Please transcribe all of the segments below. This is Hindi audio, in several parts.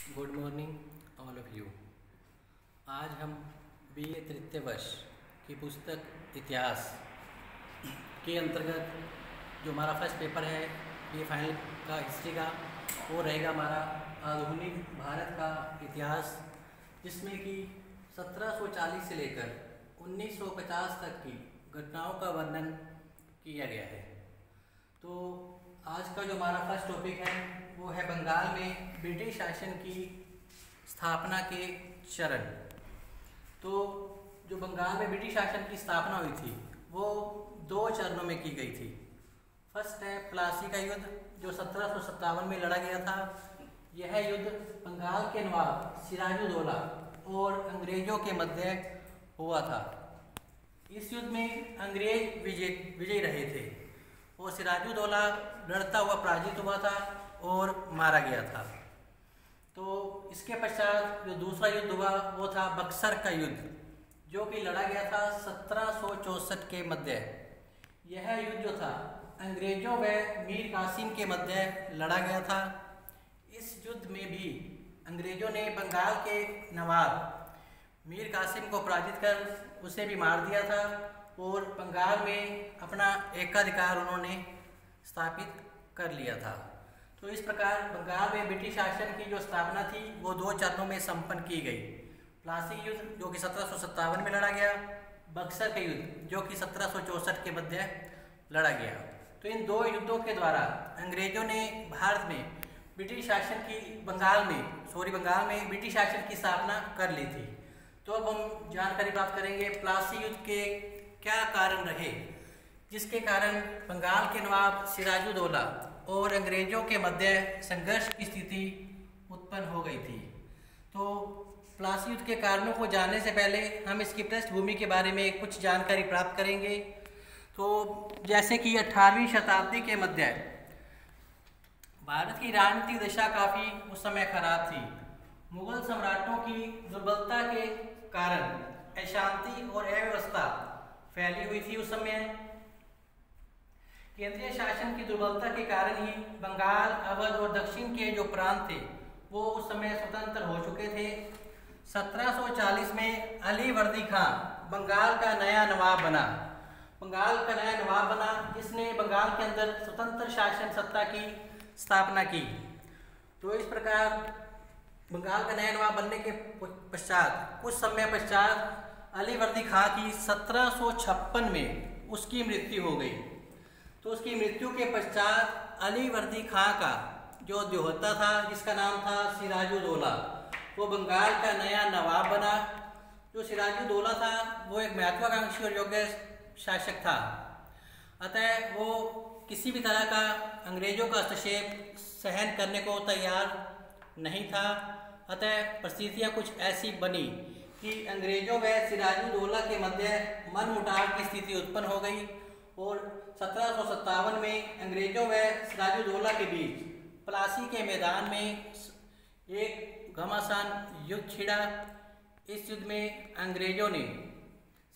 Good morning all of you. आज हम BA तृतीय वर्ष की पुस्तक इतिहास के अंतर्गत जो हमारा फर्स्ट पेपर है BA फाइनल का हिस्ट्री का, वो रहेगा हमारा आधुनिक भारत का इतिहास, जिसमें कि 1740 से लेकर 1950 तक की घटनाओं का वर्णन किया गया है। तो आज का जो हमारा फर्स्ट टॉपिक है वो है बंगाल में ब्रिटिश शासन की स्थापना के चरण। तो जो बंगाल में ब्रिटिश शासन की स्थापना हुई थी वो दो चरणों में की गई थी। फर्स्ट है प्लासी का युद्ध जो 1757 में लड़ा गया था। यह युद्ध बंगाल के नवाब सिराजुद्दौला और अंग्रेजों के मध्य हुआ था। इस युद्ध में अंग्रेज विजयी रहे थे और सिराजुद्दौला लड़ता हुआ पराजित हुआ था और मारा गया था। तो इसके पश्चात जो दूसरा युद्ध हुआ वो था बक्सर का युद्ध, जो कि लड़ा गया था 1764 के मध्य। यह युद्ध जो था अंग्रेजों व मीर कासिम के मध्य लड़ा गया था। इस युद्ध में भी अंग्रेजों ने बंगाल के नवाब मीर कासिम को पराजित कर उसे भी मार दिया था और बंगाल में अपना एकाधिकार उन्होंने स्थापित कर लिया था। तो इस प्रकार बंगाल में ब्रिटिश शासन की जो स्थापना थी वो दो चरणों में संपन्न की गई। प्लासी युद्ध जो कि 1757 में लड़ा गया, बक्सर का युद्ध जो कि 1764 के मध्य लड़ा गया। तो इन दो युद्धों के द्वारा अंग्रेजों ने भारत में ब्रिटिश शासन की बंगाल में ब्रिटिश शासन की स्थापना कर ली थी। तो अब हम जानकारी प्राप्त करेंगे प्लासी युद्ध के क्या कारण रहे जिसके कारण बंगाल के नवाब सिराजुद्दौला और अंग्रेजों के मध्य संघर्ष की स्थिति उत्पन्न हो गई थी। तो प्लासी युद्ध के कारणों को जानने से पहले हम इसकी पृष्ठभूमि के बारे में कुछ जानकारी प्राप्त करेंगे। तो जैसे कि 18वीं शताब्दी के मध्य भारत की राजनीतिक दशा काफ़ी उस समय खराब थी। मुगल सम्राटों की दुर्बलता के कारण अशांति और अव्यवस्था फैली हुई थी। उस समय केंद्रीय शासन की दुर्बलता के कारण ही बंगाल, अवध और दक्षिण के जो प्रांत थे वो उस समय स्वतंत्र हो चुके थे। 1740 में अली वर्दी खां बंगाल का नया नवाब बना जिसने बंगाल के अंदर स्वतंत्र शासन सत्ता की स्थापना की। तो इस प्रकार बंगाल का नया नवाब बनने के पश्चात कुछ समय पश्चात अली वर्दी खां की 1756 में उसकी मृत्यु हो गई। तो उसकी मृत्यु के पश्चात अली वर्दी खां का जो होता था जिसका नाम था सिराजुद्दौला, वो बंगाल का नया नवाब बना। जो सिराजुद्दौला था वो एक महत्वाकांक्षी और योग्य शासक था, अतः वो किसी भी तरह का अंग्रेजों का हस्तक्षेप सहन करने को तैयार नहीं था। अतः परिस्थितियाँ कुछ ऐसी बनी कि अंग्रेजों व सिराजुद्दौला के मध्य मनमुटाव की स्थिति उत्पन्न हो गई और 1757 में अंग्रेजों व सिराजुद्दौला के बीच प्लासी के मैदान में एक घमासान युद्ध छिड़ा। इस युद्ध में अंग्रेजों ने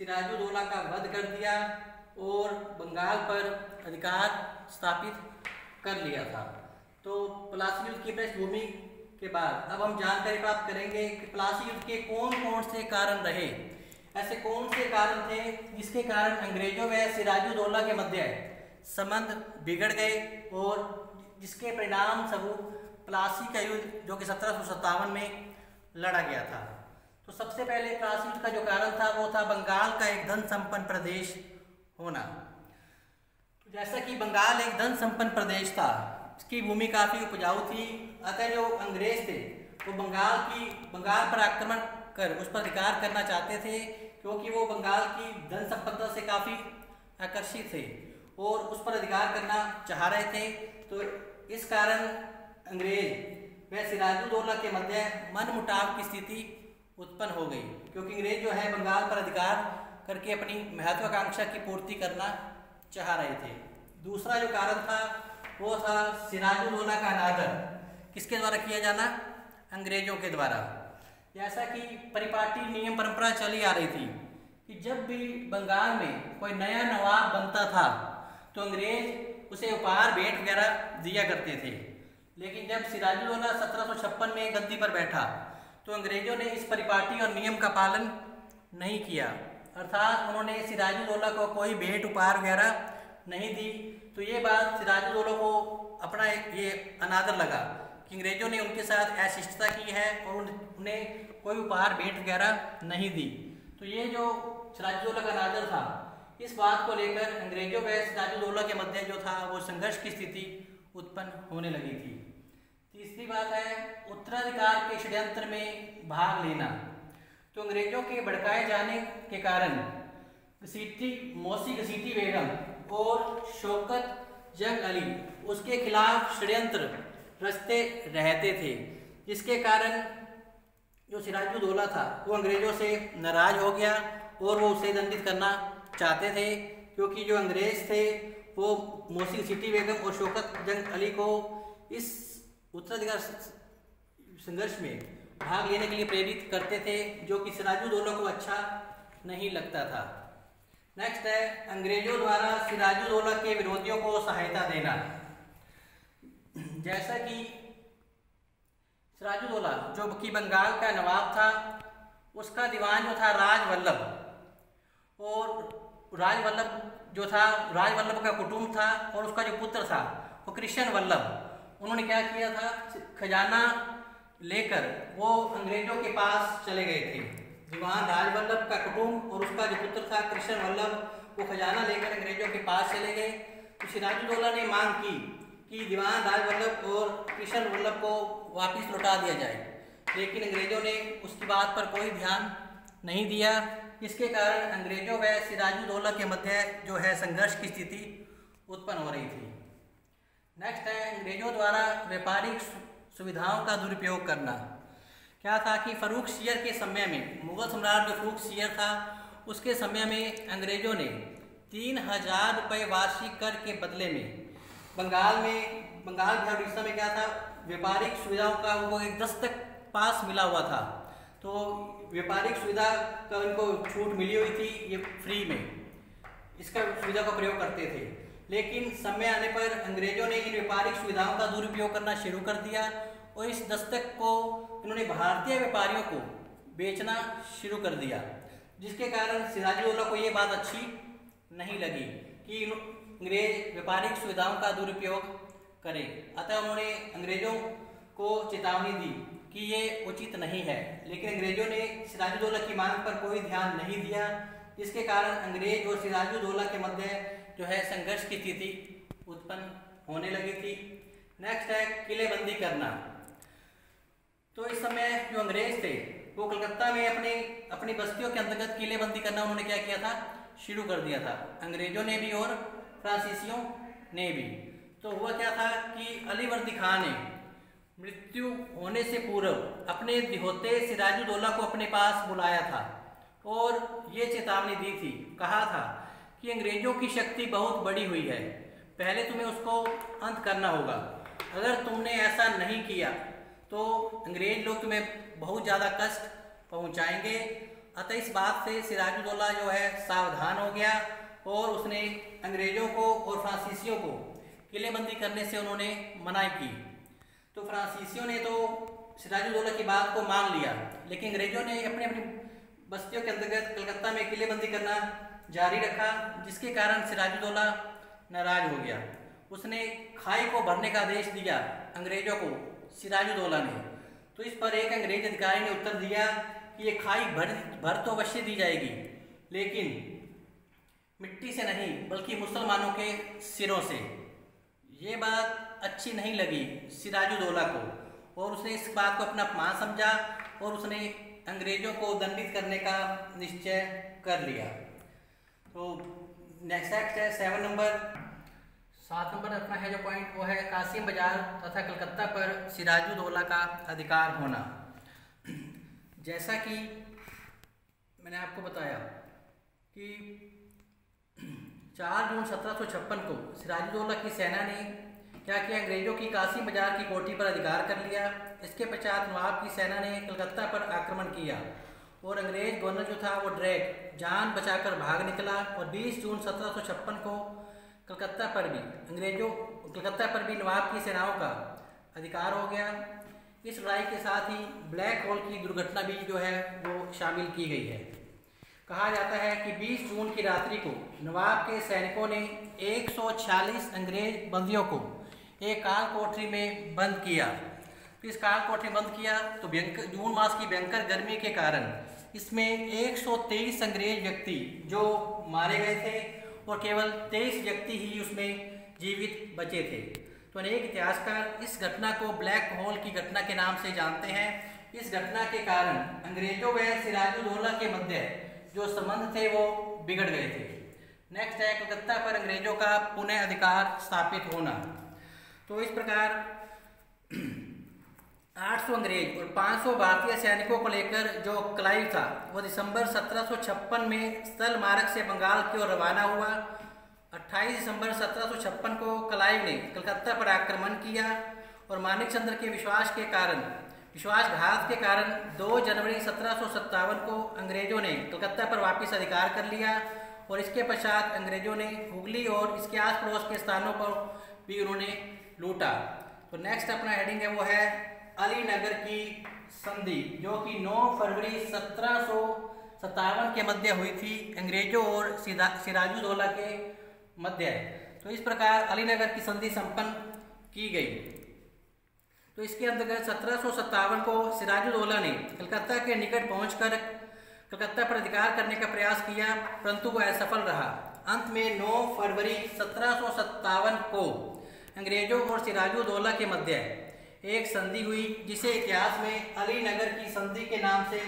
सिराजुद्दौला का वध कर दिया और बंगाल पर अधिकार स्थापित कर लिया था। तो प्लासी युद्ध की पृष्ठभूमि के बाद अब हम जानकारी प्राप्त करेंगे कि प्लासी युद्ध के कौन कौन से कारण रहे। ऐसे कौन से कारण थे जिसके कारण अंग्रेजों व सिराजुद्दौला के मध्य संबंध बिगड़ गए और जिसके परिणाम स्वरूप प्लासी का युद्ध जो कि 1757 में लड़ा गया था। तो सबसे पहले प्लासी युद्ध का जो कारण था वो था बंगाल का एक धन संपन्न प्रदेश होना। तो जैसा कि बंगाल एक धन संपन्न प्रदेश था, इसकी भूमि काफ़ी उपजाऊ थी, अतः जो अंग्रेज थे वो बंगाल पर आक्रमण कर उस पर अधिकार करना चाहते थे, क्योंकि वो बंगाल की धन संपदा से काफ़ी आकर्षित थे और उस पर अधिकार करना चाह रहे थे। तो इस कारण अंग्रेज व सिराजुद्दौला के मध्य मनमुटाव की स्थिति उत्पन्न हो गई, क्योंकि अंग्रेज जो है बंगाल पर अधिकार करके अपनी महत्वाकांक्षा की पूर्ति करना चाह रहे थे। दूसरा जो कारण था वो था सिराजुद्दौला का अनादर किसके द्वारा किया जाना? अंग्रेजों के द्वारा। जैसा कि परिपाटी नियम परंपरा चली आ रही थी कि जब भी बंगाल में कोई नया नवाब बनता था तो अंग्रेज उसे उपहार भेंट वगैरह दिया करते थे। लेकिन जब सिराजुद्दौला 1756 में गद्दी पर बैठा तो अंग्रेजों ने इस परिपाटी और नियम का पालन नहीं किया, अर्थात उन्होंने सिराजुद्दौला को कोई भेंट उपहार वगैरह नहीं दी। तो ये बात सिराजुद्दौला को अपना ये अनादर लगा कि अंग्रेजों ने उनके साथ अशिष्टता की है और उन्हें कोई उपहार भेंट वगैरह नहीं दी। तो ये जो सिराजुद्दौला का अनादर था, इस बात को लेकर अंग्रेजों व सिराजुद्दौला के मध्य जो था वो संघर्ष की स्थिति उत्पन्न होने लगी थी। तीसरी बात है उत्तराधिकार के षड्यंत्र में भाग लेना। तो अंग्रेजों के भड़काए जाने के कारण मौसी घसीटी बेगम और शौकत जंग अली उसके खिलाफ षड्यंत्र रचते रहते थे, जिसके कारण जो सिराजुद्दौला था वो अंग्रेजों से नाराज हो गया और वो उसे दंडित करना चाहते थे, क्योंकि जो अंग्रेज थे वो मौसी घसीटी बेगम और शौकत जंग अली को इस उत्तराधिकार संघर्ष में भाग लेने के लिए प्रेरित करते थे, जो कि सिराजुद्दौला को अच्छा नहीं लगता था। नेक्स्ट है अंग्रेजों द्वारा सिराजुद्दौला के विरोधियों को सहायता देना। जैसा कि सिराजुद्दौला जो कि बंगाल का नवाब था, उसका दीवान जो था राजवल्लभ, और राजवल्लभ का कुटुंब था और उसका जो पुत्र था वो कृष्ण वल्लभ। उन्होंने क्या किया था, खजाना लेकर वो अंग्रेजों के पास चले गए थे। दीवान राजवल्लभ का कुटुंब और उसका जो पुत्र था कृष्ण वल्लभ, वो खजाना लेकर अंग्रेजों के पास चले गए। तो सिराजुद्दौला ने मांग की कि दीवान राजवल्लभ और कृष्ण वल्लभ को वापस लौटा दिया जाए, लेकिन अंग्रेजों ने उसकी बात पर कोई ध्यान नहीं दिया। इसके कारण अंग्रेजों व सिराजुद्दौला के मध्य जो है संघर्ष की स्थिति उत्पन्न हो रही थी। नेक्स्ट है अंग्रेजों द्वारा व्यापारिक सुविधाओं का दुरुपयोग करना। क्या था कि फर्रुख सियर के समय में, मुगल सम्राट जो फर्रुख सियर था उसके समय में अंग्रेजों ने 3000 रुपये वार्षिक कर के बदले में बंगाल बिहार उड़ीसा में क्या था, व्यापारिक सुविधाओं का उनको एक दस्तक पास मिला हुआ था। तो व्यापारिक सुविधा का उनको छूट मिली हुई थी, ये फ्री में इसका सुविधा का प्रयोग करते थे। लेकिन समय आने पर अंग्रेजों ने इन व्यापारिक सुविधाओं का दुरुपयोग करना शुरू कर दिया और इस दस्तक को इन्होंने भारतीय व्यापारियों को बेचना शुरू कर दिया, जिसके कारण सिराजुद्दौला को ये बात अच्छी नहीं लगी कि अंग्रेज व्यापारिक सुविधाओं का दुरुपयोग करें। अतः उन्होंने अंग्रेजों को चेतावनी दी कि ये उचित नहीं है, लेकिन अंग्रेजों ने सिराजुद्दौला की मांग पर कोई ध्यान नहीं दिया, जिसके कारण अंग्रेज और सिराजुद्दौला के मध्य जो है संघर्ष की स्थिति उत्पन्न होने लगी थी। नेक्स्ट है किलेबंदी करना। तो इस समय जो अंग्रेज थे वो कलकत्ता में अपनी बस्तियों के अंतर्गत किलेबंदी करना उन्होंने क्या किया था, शुरू कर दिया था, अंग्रेजों ने भी और फ्रांसीसियों ने भी। तो हुआ क्या था कि अलीवर्दी खान ने मृत्यु होने से पूर्व अपने दिहोते सिराजुद्दौला को अपने पास बुलाया था और ये चेतावनी दी थी, कहा था कि अंग्रेजों की शक्ति बहुत बड़ी हुई है, पहले तुम्हें उसको अंत करना होगा। अगर तुमने ऐसा नहीं किया तो अंग्रेज लोग तुम्हें बहुत ज़्यादा कष्ट पहुंचाएंगे। अतः इस बात से सिराजुद्दौला जो है सावधान हो गया और उसने अंग्रेजों को और फ्रांसीसियों को किलेबंदी करने से उन्होंने मनाही की। तो फ्रांसीसियों ने तो सिराजुद्दौला की बात को मान लिया, लेकिन अंग्रेजों ने अपनी अपनी बस्तियों के अंतर्गत कलकत्ता में किलेबंदी करना जारी रखा, जिसके कारण सिराजुद्दौला नाराज हो गया। उसने खाई को भरने का आदेश दिया अंग्रेजों को, सिराजुद्दौला ने। तो इस पर एक अंग्रेज अधिकारी ने उत्तर दिया कि ये खाई भर तो अवश्य दी जाएगी, लेकिन मिट्टी से नहीं बल्कि मुसलमानों के सिरों से। ये बात अच्छी नहीं लगी सिराजुद्दौला को और उसने इस बात को अपना अपमान समझा और उसने अंग्रेजों को दंडित करने का निश्चय कर लिया। तो नेक्स्ट है 7 नंबर अपना है जो पॉइंट, वो है कासिम बाजार तथा कलकत्ता पर सिराजुद्दौला का अधिकार होना। जैसा कि मैंने आपको बताया कि 4 जून 1756 को सिराजुद्दौला की सेना ने क्या किया, अंग्रेजों की कासिम बाजार की कोठी पर अधिकार कर लिया। इसके पश्चात नवाब की सेना ने कलकत्ता पर आक्रमण किया और अंग्रेज गवर्नर जो था वो ड्रैक जान बचाकर भाग निकला और 20 जून 1756 को कलकत्ता पर भी नवाब की सेनाओं का अधिकार हो गया। इस लड़ाई के साथ ही ब्लैक होल की दुर्घटना भी जो है वो शामिल की गई है। कहा जाता है कि 20 जून की रात्रि को नवाब के सैनिकों ने 146 अंग्रेज बंदियों को एक काल कोठरी में बंद किया। तो इस काल कोठरी में बंद किया तो जून मास की भयंकर गर्मी के कारण इसमें 123 अंग्रेज व्यक्ति जो मारे गए थे और केवल 23 व्यक्ति ही उसमें जीवित बचे थे। तो अनेक इतिहासकार इस घटना को ब्लैक होल की घटना के नाम से जानते हैं। इस घटना के कारण अंग्रेजों व सिराजुद्दौला के मध्य जो संबंध थे वो बिगड़ गए थे। नेक्स्ट है कलकत्ता पर अंग्रेजों का पुनः अधिकार स्थापित होना। तो इस प्रकार 800 अंग्रेज और 500 भारतीय सैनिकों को लेकर जो क्लाइव था वो दिसंबर 1756 में स्थल मार्ग से बंगाल की ओर रवाना हुआ। 28 दिसंबर 1756 को क्लाइव ने कलकत्ता पर आक्रमण किया और मानिकचंद्र के विश्वासघात के कारण 2 जनवरी 1757 को अंग्रेजों ने कलकत्ता पर वापस अधिकार कर लिया और इसके पश्चात अंग्रेजों ने हुगली और इसके आस पड़ोस के स्थानों पर भी उन्होंने लूटा। तो नेक्स्ट अपना हेडिंग है वो है अलीनगर की संधि, जो कि 9 फरवरी 1757 के मध्य हुई थी अंग्रेजों और सिराजुद्दौला के मध्य। तो इस प्रकार अलीनगर की संधि संपन्न की गई। तो इसके अंतर्गत 1757 को सिराजुद्दौला ने कलकत्ता के निकट पहुंचकर कलकत्ता पर अधिकार करने का प्रयास किया, परंतु वह असफल रहा। अंत में 9 फरवरी 1757 को अंग्रेजों और सिराजुद्दौला के मध्य एक संधि हुई, जिसे इतिहास में अलीनगर की संधि के नाम से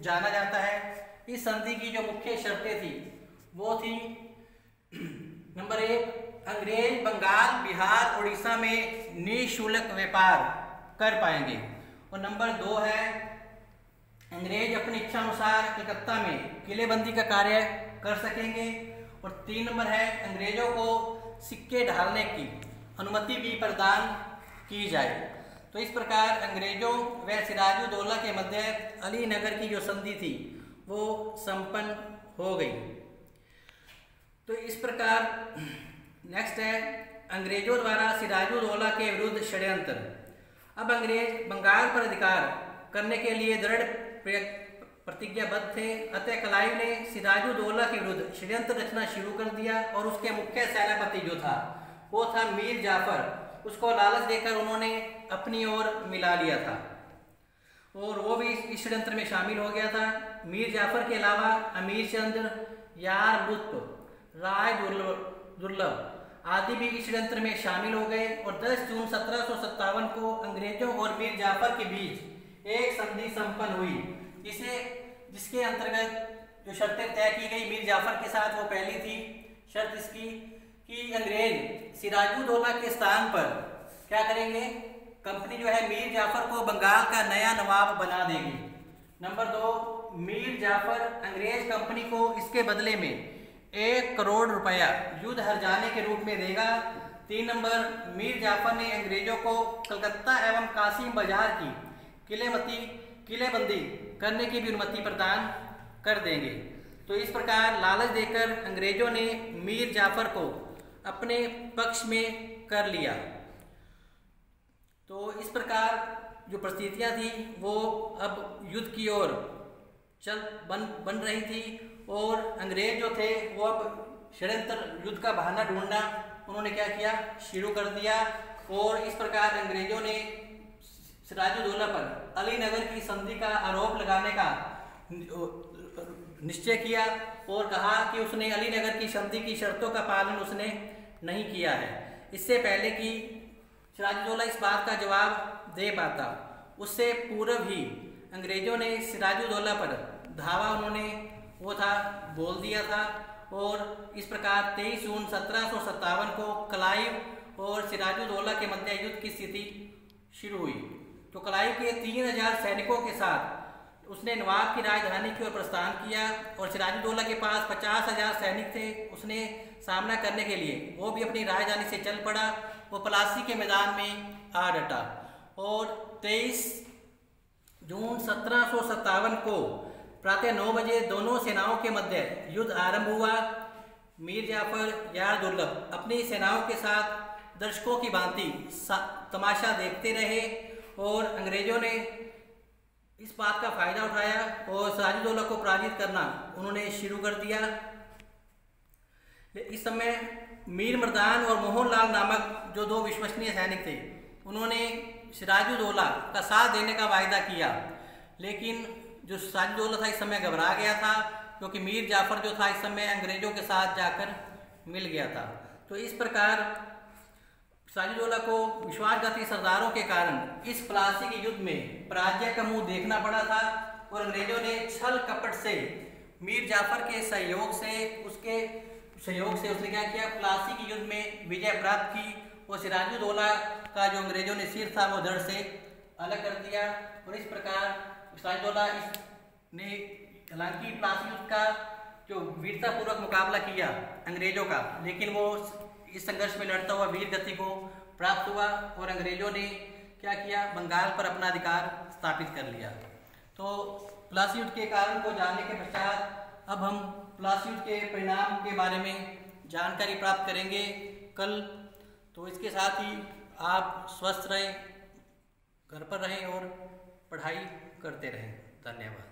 जाना जाता है। इस संधि की जो मुख्य शर्तें थी वो थी नंबर 1, अंग्रेज बंगाल, बिहार, उड़ीसा में निःशुल्क व्यापार कर पाएंगे और नंबर 2 है अंग्रेज अपनी इच्छा अनुसार कलकत्ता में किलेबंदी का कार्य कर सकेंगे और 3 नंबर है अंग्रेजों को सिक्के ढालने की अनुमति भी प्रदान की जाए। तो इस प्रकार अंग्रेजों व सिराजुद्दौला के मध्य अलीनगर की जो संधि थी वो संपन्न हो गई। तो इस प्रकार नेक्स्ट है अंग्रेजों द्वारा सिराजुद्दौला के विरुद्ध षड्यंत्र। अब अंग्रेज बंगाल पर अधिकार करने के लिए दृढ़ प्रतिज्ञाबद्ध थे, अतः क्लाइव ने सिराजुद्दौला के विरुद्ध षड्यंत्र रचना शुरू कर दिया और उसके मुख्य सेनापति जो था वो था मीर जाफर। उसको लालच देकर उन्होंने अपनी ओर मिला लिया था और वो भी इस षड्यंत्र में शामिल हो गया था। मीर जाफर के अलावा अमीर चंद्र, यार लुत्फ, राय दुर्लभ आदि भी इस षड्यंत्र में शामिल हो गए और 10 जून 1757 को अंग्रेजों और मीर जाफर के बीच एक संधि संपन्न हुई, जिसके अंतर्गत जो शर्तें तय की गई मीर जाफर के साथ वो पहली थी शर्त इसकी कि अंग्रेज सिराजुद्दौला के स्थान पर क्या करेंगे, कंपनी जो है मीर जाफर को बंगाल का नया नवाब बना देगी। नंबर 2, मीर जाफर अंग्रेज कंपनी को इसके बदले में 1 करोड़ रुपया युद्ध हर्जाने के रूप में देगा। 3 नंबर, मीर जाफर ने अंग्रेजों को कलकत्ता एवं कासिम बाजार की किलेबंदी करने की भी अनुमति प्रदान कर देंगे। तो इस प्रकार लालच देकर अंग्रेजों ने मीर जाफर को अपने पक्ष में कर लिया। तो इस प्रकार जो परिस्थितियां थी वो अब युद्ध की ओर बन रही थी और अंग्रेज जो थे वो अब षड्यंत्र युद्ध का बहाना ढूंढना उन्होंने क्या किया, शुरू कर दिया और इस प्रकार अंग्रेजों ने सिराजुद्दौला पर अलीनगर की संधि का आरोप लगाने का निश्चय किया और कहा कि उसने अलीनगर की संधि की शर्तों का पालन उसने नहीं किया है। इससे पहले कि सिराजुद्दौला इस बात का जवाब दे पाता, उससे पूर्व ही अंग्रेजों ने सिराजुद्दौला पर धावा उन्होंने वो था बोल दिया था और इस प्रकार 23 जून 1757 को क्लाइव और सिराजुद्दौला के मध्य युद्ध की स्थिति शुरू हुई। तो क्लाइव के 3000 सैनिकों के साथ उसने नवाब की राजधानी की ओर प्रस्थान किया और सिराजुद्दौला के पास 50,000 सैनिक थे। उसने सामना करने के लिए वो भी अपनी राजधानी से चल पड़ा। वो प्लासी के मैदान में आ डटा और 23 जून 1757 को प्रातः 9 बजे दोनों सेनाओं के मध्य युद्ध आरंभ हुआ। मीर जाफर, यार दुर्लभ अपनी सेनाओं के साथ दर्शकों की भांति तमाशा देखते रहे और अंग्रेजों ने इस बात का फायदा उठाया और सिराजुद्दौला को पराजित करना उन्होंने शुरू कर दिया। इस समय मीर मर्दान और मोहनलाल नामक जो दो विश्वसनीय सैनिक थे, उन्होंने सिराजुद्दौला का साथ देने का वायदा किया, लेकिन जो सिराजुद्दौला था इस समय घबरा गया था, क्योंकि मीर जाफर जो था इस समय अंग्रेजों के साथ जाकर मिल गया था। तो इस प्रकार सिराजुद्दौला को विश्वासघाती सरदारों के कारण इस प्लासी के युद्ध में पराजय का मुंह देखना पड़ा था और अंग्रेजों ने छल कपट से मीर जाफर के सहयोग से उसने क्या किया, प्लासी के युद्ध में विजय प्राप्त की और सिराजुद्दौला का जो अंग्रेजों ने सिर था वो धड़ से अलग कर दिया। और इस प्रकार सिराजुद्दौला ने हालांकि प्लासी युद्ध का जो वीरतापूर्वक मुकाबला किया अंग्रेजों का, लेकिन वो इस संघर्ष में लड़ता हुआ वीर गति को प्राप्त हुआ और अंग्रेजों ने क्या किया, बंगाल पर अपना अधिकार स्थापित कर लिया। तो प्लासी युद्ध के कारण को जानने के पश्चात अब हम प्लासी युद्ध के परिणाम के बारे में जानकारी प्राप्त करेंगे कल। तो इसके साथ ही आप स्वस्थ रहें, घर पर रहें और पढ़ाई करते रहें। धन्यवाद।